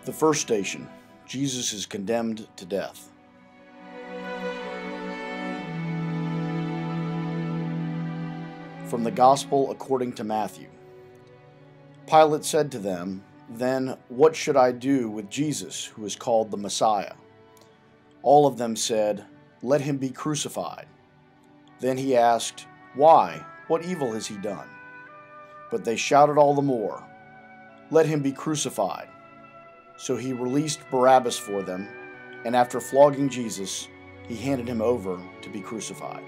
The first station, Jesus is condemned to death. From the Gospel according to Matthew. Pilate said to them, "Then what should I do with Jesus, who is called the Messiah?" All of them said, "Let him be crucified." Then he asked, "Why? What evil has he done?" But they shouted all the more, "Let him be crucified." So he released Barabbas for them, and after flogging Jesus, he handed him over to be crucified.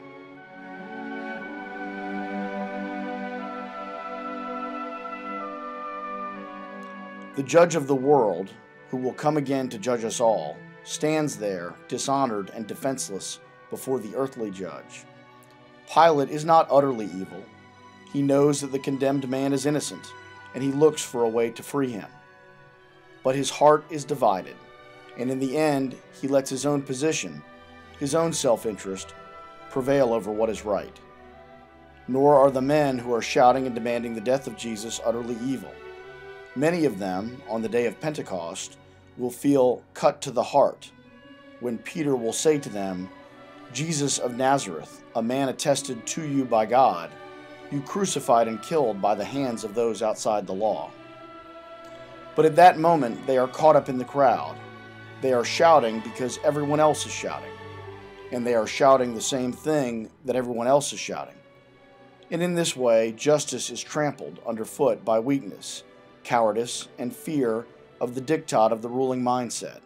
The judge of the world, who will come again to judge us all, stands there, dishonored and defenseless, before the earthly judge. Pilate is not utterly evil. He knows that the condemned man is innocent, and he looks for a way to free him. But his heart is divided, and in the end, he lets his own position, his own self-interest, prevail over what is right. Nor are the men who are shouting and demanding the death of Jesus utterly evil. Many of them, on the day of Pentecost, will feel cut to the heart when Peter will say to them, "Jesus of Nazareth, a man attested to you by God, you crucified and killed by the hands of those outside the law." But at that moment, they are caught up in the crowd. They are shouting because everyone else is shouting, and they are shouting the same thing that everyone else is shouting. And in this way, justice is trampled underfoot by weakness, cowardice, and fear of the diktat of the ruling mindset.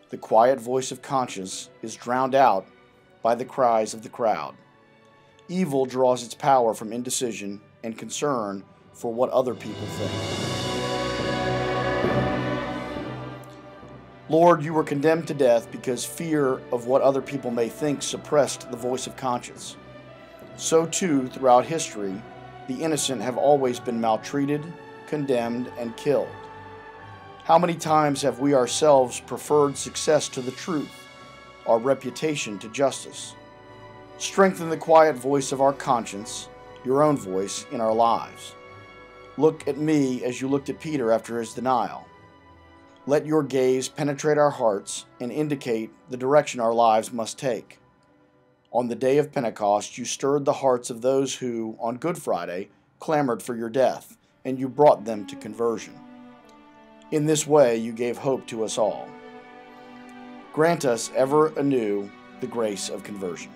The quiet voice of conscience is drowned out by the cries of the crowd. Evil draws its power from indecision and concern for what other people think. Lord, you were condemned to death because fear of what other people may think suppressed the voice of conscience. So too, throughout history, the innocent have always been maltreated, condemned, and killed. How many times have we ourselves preferred success to the truth, our reputation to justice? Strengthen the quiet voice of our conscience, your own voice, in our lives. Look at me as you looked at Peter after his denial. Let your gaze penetrate our hearts and indicate the direction our lives must take. On the day of Pentecost, you stirred the hearts of those who, on Good Friday, clamored for your death, and you brought them to conversion. In this way, you gave hope to us all. Grant us ever anew the grace of conversion.